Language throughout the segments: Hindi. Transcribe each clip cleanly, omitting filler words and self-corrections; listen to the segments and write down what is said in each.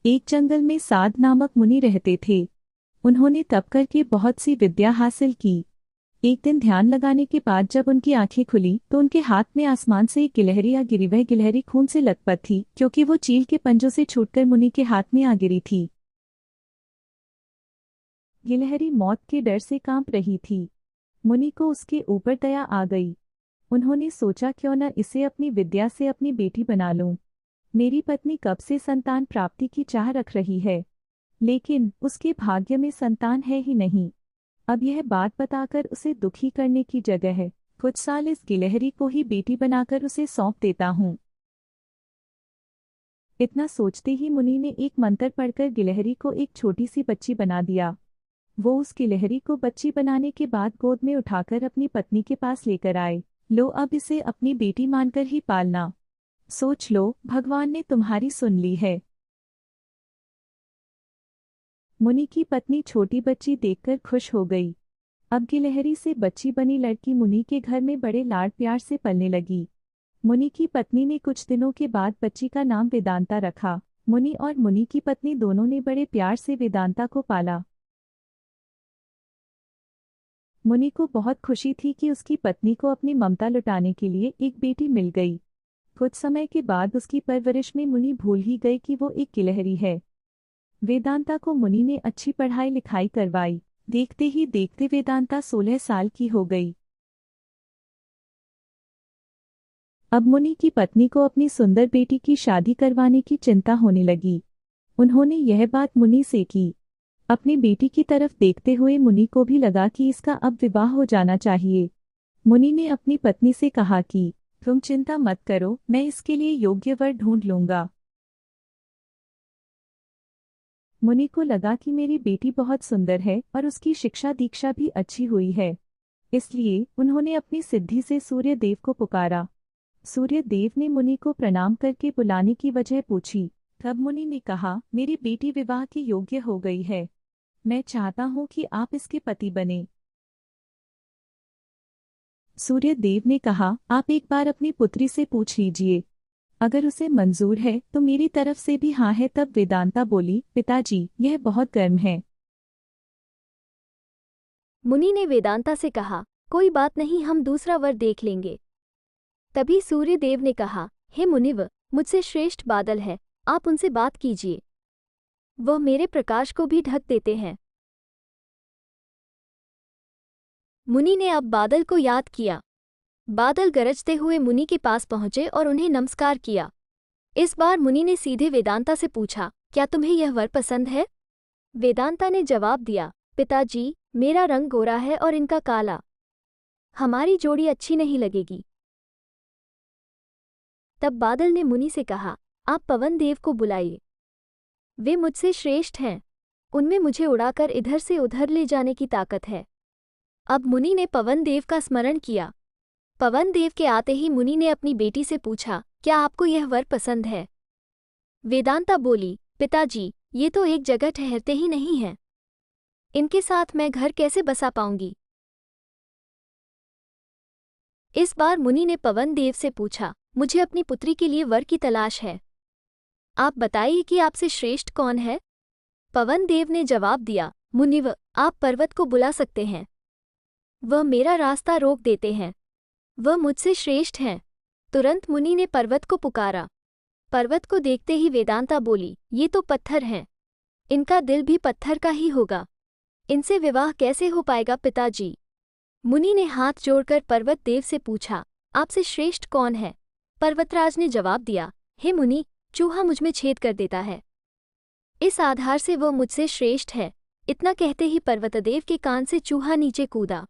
एक जंगल में साध नामक मुनि रहते थे। उन्होंने तप करके बहुत सी विद्या हासिल की। एक दिन ध्यान लगाने के बाद जब उनकी आंखें खुली तो उनके हाथ में आसमान से एक गिलहरी आ गिरी। वह गिलहरी खून से लथपथ थी क्योंकि वो चील के पंजों से छूटकर मुनि के हाथ में आ गिरी थी। गिलहरी मौत के डर से कांप रही थी। मुनि को उसके ऊपर दया आ गई। उन्होंने सोचा क्यों न इसे अपनी विद्या से अपनी बेटी बना लूं। मेरी पत्नी कब से संतान प्राप्ति की चाह रख रही है, लेकिन उसके भाग्य में संतान है ही नहीं। अब यह बात बताकर उसे दुखी करने की जगह है कुछ साल इस गिलहरी को ही बेटी बनाकर उसे सौंप देता हूँ। इतना सोचते ही मुनि ने एक मंत्र पढ़कर गिलहरी को एक छोटी सी बच्ची बना दिया। वो उस गिलहरी को बच्ची बनाने के बाद गोद में उठाकर अपनी पत्नी के पास लेकर आए। लो, अब इसे अपनी बेटी मानकर ही पालना। सोच लो, भगवान ने तुम्हारी सुन ली है। मुनि की पत्नी छोटी बच्ची देखकर खुश हो गई। अब गिलहरी से बच्ची बनी लड़की मुनि के घर में बड़े लाड प्यार से पलने लगी। मुनि की पत्नी ने कुछ दिनों के बाद बच्ची का नाम वेदांता रखा। मुनि और मुनि की पत्नी दोनों ने बड़े प्यार से वेदांता को पाला। मुनि को बहुत खुशी थी कि उसकी पत्नी को अपनी ममता लुटाने के लिए एक बेटी मिल गई। कुछ समय के बाद उसकी परवरिश में मुनि भूल ही गए कि वो एक गिलहरी है। वेदांता को मुनि ने अच्छी पढ़ाई लिखाई करवाई। देखते ही देखते वेदांता 16 साल की हो गई। अब मुनि की पत्नी को अपनी सुंदर बेटी की शादी करवाने की चिंता होने लगी। उन्होंने यह बात मुनि से की। अपनी बेटी की तरफ देखते हुए मुनि को भी लगा कि इसका अब विवाह हो जाना चाहिए। मुनि ने अपनी पत्नी से कहा कि तुम चिंता मत करो, मैं इसके लिए योग्य वर ढूंढ लूंगा। मुनि को लगा कि मेरी बेटी बहुत सुंदर है और उसकी शिक्षा दीक्षा भी अच्छी हुई है, इसलिए उन्होंने अपनी सिद्धि से सूर्य देव को पुकारा। सूर्य देव ने मुनि को प्रणाम करके बुलाने की वजह पूछी। तब मुनि ने कहा, मेरी बेटी विवाह की योग्य हो गई है। मैं चाहता हूँ कि आप इसके पति बने। सूर्य देव ने कहा, आप एक बार अपनी पुत्री से पूछ लीजिए, अगर उसे मंजूर है तो मेरी तरफ से भी हाँ है। तब वेदांता बोली, पिताजी, यह बहुत गर्म है। मुनि ने वेदांता से कहा, कोई बात नहीं, हम दूसरा वर देख लेंगे। तभी सूर्य देव ने कहा, हे मुनिव, मुझसे श्रेष्ठ बादल है, आप उनसे बात कीजिए, वह मेरे प्रकाश को भी ढक देते हैं। मुनि ने अब बादल को याद किया। बादल गरजते हुए मुनि के पास पहुंचे और उन्हें नमस्कार किया। इस बार मुनि ने सीधे वेदांता से पूछा, क्या तुम्हें यह वर पसंद है? वेदांता ने जवाब दिया, पिताजी, मेरा रंग गोरा है और इनका काला, हमारी जोड़ी अच्छी नहीं लगेगी। तब बादल ने मुनि से कहा, आप पवन देव को बुलाइए, वे मुझसे श्रेष्ठ हैं, उनमें मुझे उड़ाकर इधर से उधर ले जाने की ताकत है। अब मुनि ने पवन देव का स्मरण किया। पवन देव के आते ही मुनि ने अपनी बेटी से पूछा, क्या आपको यह वर पसंद है? वेदांता बोली, पिताजी, ये तो एक जगह ठहरते ही नहीं हैं, इनके साथ मैं घर कैसे बसा पाऊंगी? इस बार मुनि ने पवन देव से पूछा, मुझे अपनी पुत्री के लिए वर की तलाश है, आप बताइए कि आपसे श्रेष्ठ कौन है? पवन देव ने जवाब दिया, मुनिव, आप पर्वत को बुला सकते हैं, वह मेरा रास्ता रोक देते हैं, वह मुझसे श्रेष्ठ हैं। तुरंत मुनि ने पर्वत को पुकारा। पर्वत को देखते ही वेदांता बोली, ये तो पत्थर हैं, इनका दिल भी पत्थर का ही होगा, इनसे विवाह कैसे हो पाएगा पिताजी? मुनि ने हाथ जोड़कर पर्वत देव से पूछा, आपसे श्रेष्ठ कौन है? पर्वतराज ने जवाब दिया, हे मुनि, चूहा मुझमें छेद कर देता है, इस आधार से वह मुझसे श्रेष्ठ है। इतना कहते ही पर्वतदेव के कान से चूहा नीचे कूदा।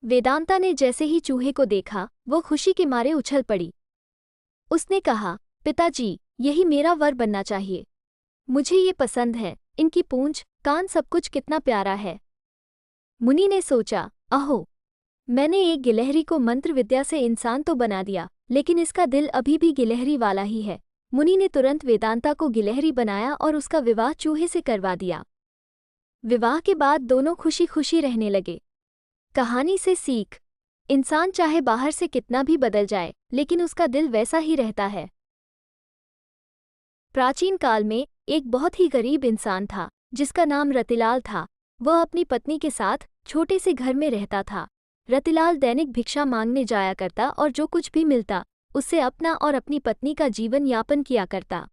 वेदांता ने जैसे ही चूहे को देखा, वो खुशी के मारे उछल पड़ी। उसने कहा, पिताजी, यही मेरा वर बनना चाहिए, मुझे ये पसंद है, इनकी पूंछ, कान, सब कुछ कितना प्यारा है। मुनि ने सोचा, अहो, मैंने एक गिलहरी को मंत्र विद्या से इंसान तो बना दिया, लेकिन इसका दिल अभी भी गिलहरी वाला ही है। मुनि ने तुरंत वेदांता को गिलहरी बनाया और उसका विवाह चूहे से करवा दिया। विवाह के बाद दोनों खुशी खुशी रहने लगे। कहानी से सीख, इंसान चाहे बाहर से कितना भी बदल जाए, लेकिन उसका दिल वैसा ही रहता है। प्राचीन काल में एक बहुत ही गरीब इंसान था जिसका नाम रतिलाल था। वह अपनी पत्नी के साथ छोटे से घर में रहता था। रतिलाल दैनिक भिक्षा मांगने जाया करता और जो कुछ भी मिलता उससे अपना और अपनी पत्नी का जीवन यापन किया करता।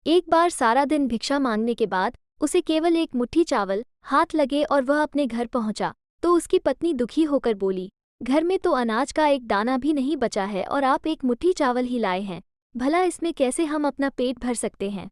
एक बार सारा दिन भिक्षा मांगने के बाद उसे केवल एक मुट्ठी चावल हाथ लगे और वह अपने घर पहुंचा तो उसकी पत्नी दुखी होकर बोली, घर में तो अनाज का एक दाना भी नहीं बचा है और आप एक मुट्ठी चावल ही लाए हैं, भला इसमें कैसे हम अपना पेट भर सकते हैं।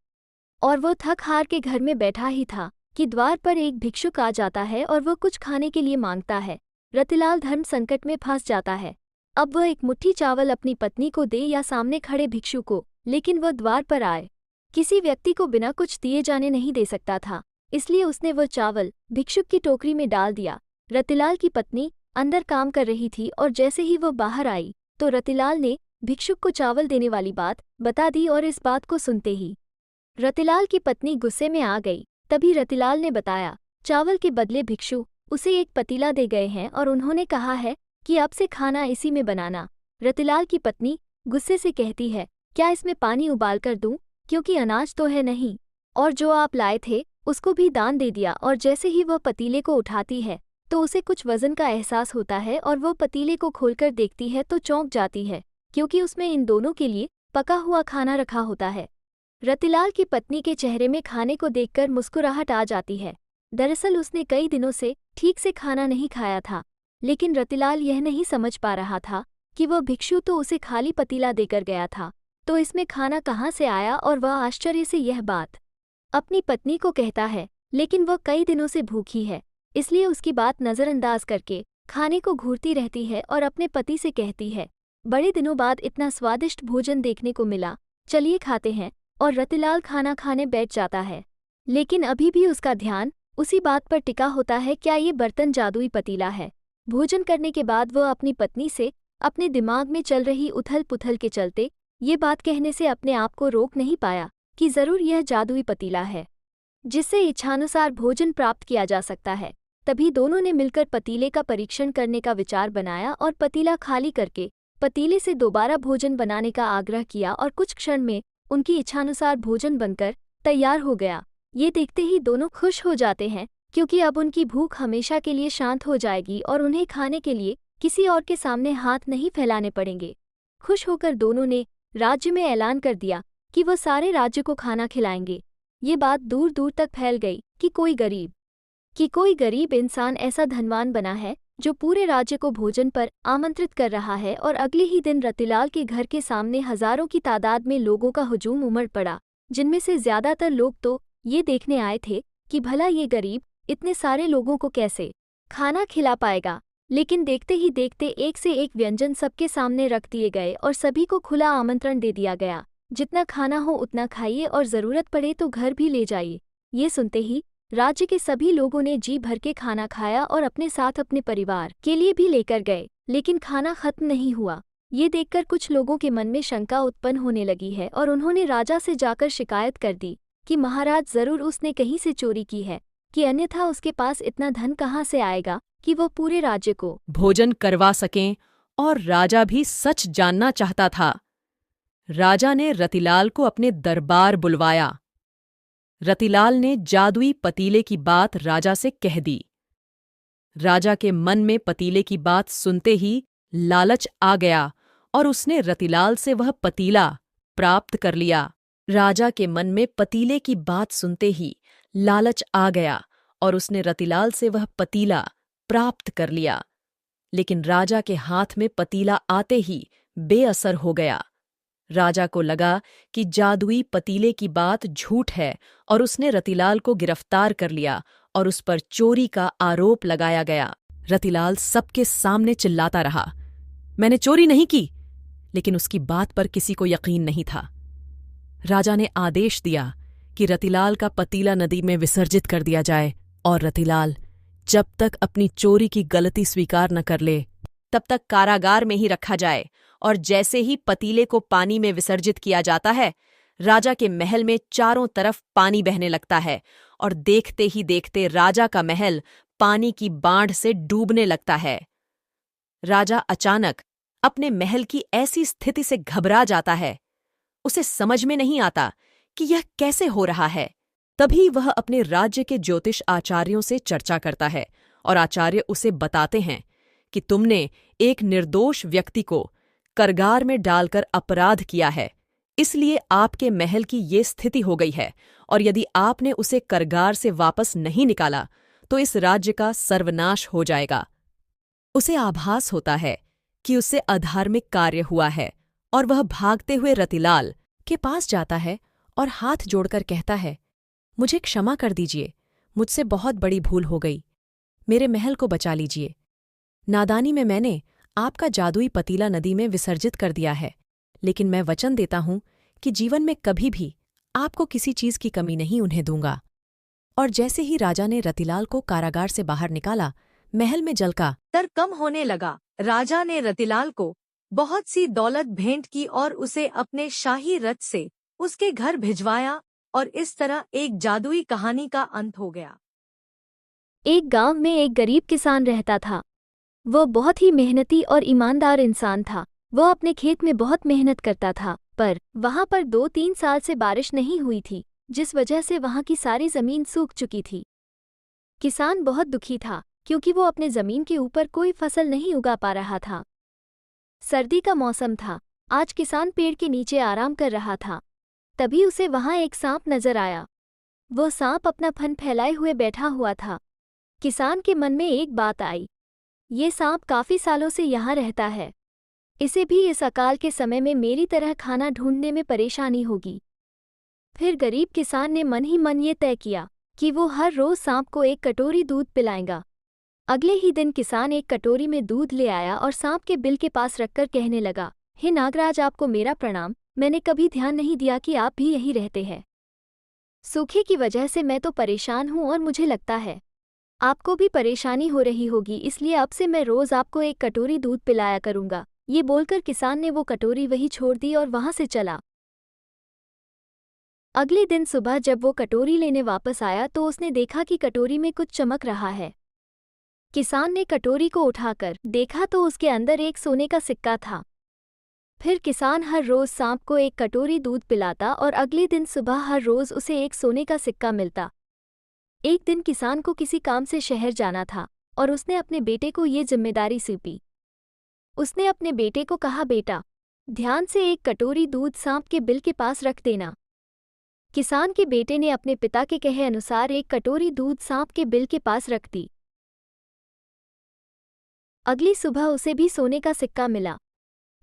और वो थक हार के घर में बैठा ही था कि द्वार पर एक भिक्षुक आ जाता है और वह कुछ खाने के लिए मांगता है। रतिलाल धर्म संकट में फंस जाता है। अब वह एक मुट्ठी चावल अपनी पत्नी को दे या सामने खड़े भिक्षु को, लेकिन वह द्वार पर आए किसी व्यक्ति को बिना कुछ दिए जाने नहीं दे सकता था, इसलिए उसने वह चावल भिक्षुक की टोकरी में डाल दिया। रतिलाल की पत्नी अंदर काम कर रही थी और जैसे ही वह बाहर आई तो रतिलाल ने भिक्षुक को चावल देने वाली बात बता दी और इस बात को सुनते ही रतिलाल की पत्नी गुस्से में आ गई। तभी रतिलाल ने बताया, चावल के बदले भिक्षु उसे एक पतीला दे गए हैं और उन्होंने कहा है कि अब से खाना इसी में बनाना। रतिलाल की पत्नी गुस्से से कहती है, क्या इसमें पानी उबाल कर दूं, क्योंकि अनाज तो है नहीं, और जो आप लाए थे उसको भी दान दे दिया। और जैसे ही वह पतीले को उठाती है तो उसे कुछ वजन का एहसास होता है और वह पतीले को खोलकर देखती है तो चौंक जाती है, क्योंकि उसमें इन दोनों के लिए पका हुआ खाना रखा होता है। रतिलाल की पत्नी के चेहरे में खाने को देखकर मुस्कुराहट आ जाती है। दरअसल उसने कई दिनों से ठीक से खाना नहीं खाया था, लेकिन रतिलाल यह नहीं समझ पा रहा था कि वह भिक्षु तो उसे खाली पतीला देकर गया था, तो इसमें खाना कहाँ से आया। और वह आश्चर्य से यह बात अपनी पत्नी को कहता है, लेकिन वह कई दिनों से भूखी है, इसलिए उसकी बात नज़रअंदाज करके खाने को घूरती रहती है और अपने पति से कहती है, बड़े दिनों बाद इतना स्वादिष्ट भोजन देखने को मिला, चलिए खाते हैं। और रतिलाल खाना खाने बैठ जाता है, लेकिन अभी भी उसका ध्यान उसी बात पर टिका होता है, क्या ये बर्तन जादुई पतीला है। भोजन करने के बाद वह अपनी पत्नी से अपने दिमाग में चल रही उथल पुथल के चलते ये बात कहने से अपने आप को रोक नहीं पाया कि ज़रूर यह जादुई पतीला है जिससे इच्छानुसार भोजन प्राप्त किया जा सकता है। तभी दोनों ने मिलकर पतीले का परीक्षण करने का विचार बनाया और पतीला खाली करके पतीले से दोबारा भोजन बनाने का आग्रह किया और कुछ क्षण में उनकी इच्छानुसार भोजन बनकर तैयार हो गया। ये देखते ही दोनों खुश हो जाते हैं, क्योंकि अब उनकी भूख हमेशा के लिए शांत हो जाएगी और उन्हें खाने के लिए किसी और के सामने हाथ नहीं फैलाने पड़ेंगे। खुश होकर दोनों ने राज्य में ऐलान कर दिया कि वह सारे राज्य को खाना खिलाएंगे। ये बात दूर दूर तक फैल गई कि कोई गरीब इंसान ऐसा धनवान बना है जो पूरे राज्य को भोजन पर आमंत्रित कर रहा है। और अगले ही दिन रतिलाल के घर के सामने हजारों की तादाद में लोगों का हुजूम उमड़ पड़ा, जिनमें से ज्यादातर लोग तो ये देखने आए थे कि भला ये गरीब इतने सारे लोगों को कैसे खाना खिला पाएगा। लेकिन देखते ही देखते एक से एक व्यंजन सबके सामने रख दिए गए और सभी को खुला आमंत्रण दे दिया गया, जितना खाना हो उतना खाइए और ज़रूरत पड़े तो घर भी ले जाइए। ये सुनते ही राज्य के सभी लोगों ने जी भर के खाना खाया और अपने साथ अपने परिवार के लिए भी लेकर गए, लेकिन खाना खत्म नहीं हुआ। ये देखकर कुछ लोगों के मन में शंका उत्पन्न होने लगी है और उन्होंने राजा से जाकर शिकायत कर दी कि महाराज, ज़रूर उसने कहीं से चोरी की है, कि अन्यथा उसके पास इतना धन कहाँ से आएगा कि वो पूरे राज्य को भोजन करवा सकें। और राजा भी सच जानना चाहता था। राजा ने रतिलाल को अपने दरबार बुलवाया। रतिलाल ने जादुई पतीले की बात राजा से कह दी। राजा के मन में पतीले की बात सुनते ही लालच आ गया और उसने रतिलाल से वह पतीला प्राप्त कर लिया। राजा के मन में पतीले की बात सुनते ही लालच आ गया और उसने रतिलाल से वह पतीला प्राप्त कर लिया। लेकिन राजा के हाथ में पतीला आते ही बेअसर हो गया। राजा को लगा कि जादुई पतीले की बात झूठ है और उसने रतिलाल को गिरफ्तार कर लिया और उस पर चोरी का आरोप लगाया गया। रतिलाल सबके सामने चिल्लाता रहा, मैंने चोरी नहीं की, लेकिन उसकी बात पर किसी को यकीन नहीं था। राजा ने आदेश दिया कि रतिलाल का पतीला नदी में विसर्जित कर दिया जाए और रतिलाल जब तक अपनी चोरी की गलती स्वीकार न कर ले तब तक कारागार में ही रखा जाए। और जैसे ही पतीले को पानी में विसर्जित किया जाता है, राजा के महल में चारों तरफ पानी बहने लगता है और देखते ही देखते राजा का महल पानी की बाढ़ से डूबने लगता है। राजा अचानक अपने महल की ऐसी स्थिति से घबरा जाता है। उसे समझ में नहीं आता कि यह कैसे हो रहा है। तभी वह अपने राज्य के ज्योतिष आचार्यों से चर्चा करता है और आचार्य उसे बताते हैं कि तुमने एक निर्दोष व्यक्ति को कारागार में डालकर अपराध किया है, इसलिए आपके महल की ये स्थिति हो गई है, और यदि आपने उसे कारागार से वापस नहीं निकाला तो इस राज्य का सर्वनाश हो जाएगा। उसे आभास होता है कि उससे अधार्मिक कार्य हुआ है और वह भागते हुए रतिलाल के पास जाता है और हाथ जोड़कर कहता है, मुझे क्षमा कर दीजिए, मुझसे बहुत बड़ी भूल हो गई, मेरे महल को बचा लीजिए। नादानी में मैंने आपका जादुई पतीला नदी में विसर्जित कर दिया है, लेकिन मैं वचन देता हूं कि जीवन में कभी भी आपको किसी चीज की कमी नहीं उन्हें दूंगा। और जैसे ही राजा ने रतिलाल को कारागार से बाहर निकाला, महल में जल का स्तर कम होने लगा। राजा ने रतिलाल को बहुत सी दौलत भेंट की और उसे अपने शाही रथ से उसके घर भिजवाया, और इस तरह एक जादुई कहानी का अंत हो गया। एक गांव में एक गरीब किसान रहता था। वह बहुत ही मेहनती और ईमानदार इंसान था। वह अपने खेत में बहुत मेहनत करता था, पर वहां पर 2-3 साल से बारिश नहीं हुई थी, जिस वजह से वहां की सारी जमीन सूख चुकी थी। किसान बहुत दुखी था क्योंकि वो अपने जमीन के ऊपर कोई फसल नहीं उगा पा रहा था। सर्दी का मौसम था। आज किसान पेड़ के नीचे आराम कर रहा था। तभी उसे वहां एक सांप नजर आया। वो सांप अपना फन फैलाए हुए बैठा हुआ था। किसान के मन में एक बात आई, ये सांप काफी सालों से यहाँ रहता है, इसे भी इस अकाल के समय में मेरी तरह खाना ढूंढने में परेशानी होगी। फिर गरीब किसान ने मन ही मन ये तय किया कि वो हर रोज सांप को एक कटोरी दूध पिलाएगा। अगले ही दिन किसान एक कटोरी में दूध ले आया और सांप के बिल के पास रखकर कहने लगा, हे नागराज, आपको मेरा प्रणाम। मैंने कभी ध्यान नहीं दिया कि आप भी यहीं रहते हैं। सूखे की वजह से मैं तो परेशान हूँ और मुझे लगता है आपको भी परेशानी हो रही होगी, इसलिए अब से मैं रोज आपको एक कटोरी दूध पिलाया करूंगा। ये बोलकर किसान ने वो कटोरी वहीं छोड़ दी और वहां से चला। अगले दिन सुबह जब वो कटोरी लेने वापस आया तो उसने देखा कि कटोरी में कुछ चमक रहा है। किसान ने कटोरी को उठाकर देखा तो उसके अंदर एक सोने का सिक्का था। फिर किसान हर रोज सांप को एक कटोरी दूध पिलाता और अगले दिन सुबह हर रोज उसे एक सोने का सिक्का मिलता। एक दिन किसान को किसी काम से शहर जाना था और उसने अपने बेटे को ये जिम्मेदारी सौंपी। उसने अपने बेटे को कहा, बेटा, ध्यान से एक कटोरी दूध सांप के बिल के पास रख देना। किसान के बेटे ने अपने पिता के कहे अनुसार एक कटोरी दूध सांप के बिल के पास रख दी। अगली सुबह उसे भी सोने का सिक्का मिला।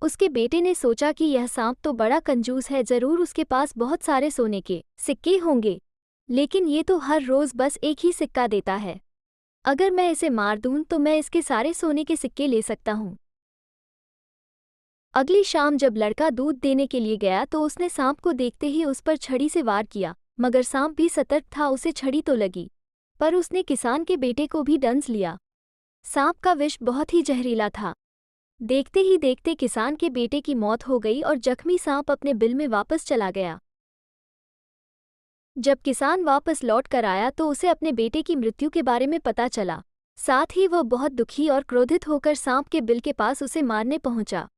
उसके बेटे ने सोचा कि यह सांप तो बड़ा कंजूस है, जरूर उसके पास बहुत सारे सोने के सिक्के होंगे, लेकिन ये तो हर रोज बस एक ही सिक्का देता है। अगर मैं इसे मार दूं तो मैं इसके सारे सोने के सिक्के ले सकता हूं। अगली शाम जब लड़का दूध देने के लिए गया तो उसने सांप को देखते ही उस पर छड़ी से वार किया, मगर सांप भी सतर्क था, उसे छड़ी तो लगी, पर उसने किसान के बेटे को भी डंस लिया। सांप का विष बहुत ही जहरीला था। देखते ही देखते किसान के बेटे की मौत हो गई और जख्मी सांप अपने बिल में वापस चला गया। जब किसान वापस लौट कर आया तो उसे अपने बेटे की मृत्यु के बारे में पता चला। साथ ही वह बहुत दुखी और क्रोधित होकर सांप के बिल के पास उसे मारने पहुंचा।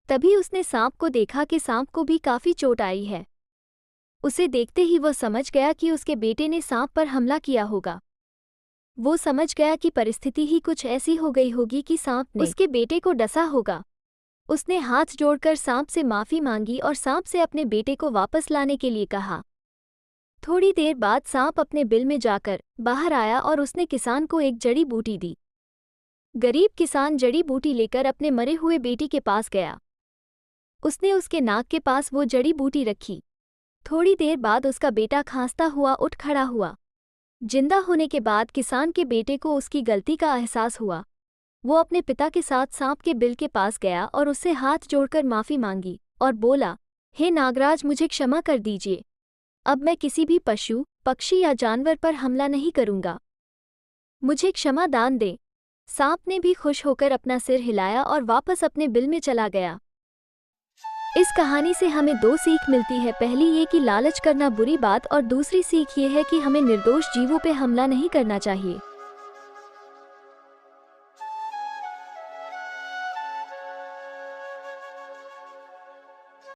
तभी उसने सांप को देखा कि सांप को भी काफी चोट आई है। उसे देखते ही वह समझ गया कि उसके बेटे ने सांप पर हमला किया होगा। वो समझ गया कि परिस्थिति ही कुछ ऐसी हो गई होगी कि सांप ने उसके बेटे को डसा होगा। उसने हाथ जोड़कर सांप से माफी मांगी और सांप से अपने बेटे को वापस लाने के लिए कहा। थोड़ी देर बाद सांप अपने बिल में जाकर बाहर आया और उसने किसान को एक जड़ी बूटी दी। गरीब किसान जड़ी बूटी लेकर अपने मरे हुए बेटे के पास गया। उसने उसके नाक के पास वो जड़ी बूटी रखी। थोड़ी देर बाद उसका बेटा खांसता हुआ उठ खड़ा हुआ। जिंदा होने के बाद किसान के बेटे को उसकी गलती का एहसास हुआ। वो अपने पिता के साथ सांप के बिल के पास गया और उससे हाथ जोड़कर माफी मांगी और बोला, हे नागराज, मुझे क्षमा कर दीजिए। अब मैं किसी भी पशु, पक्षी या जानवर पर हमला नहीं करूंगा। मुझे क्षमा दान दे। सांप ने भी खुश होकर अपना सिर हिलाया और वापस अपने बिल में चला गया। इस कहानी से हमें 2 सीख मिलती है। पहली ये कि लालच करना बुरी बात, और दूसरी सीख ये है कि हमें निर्दोष जीवों पे हमला नहीं करना चाहिए।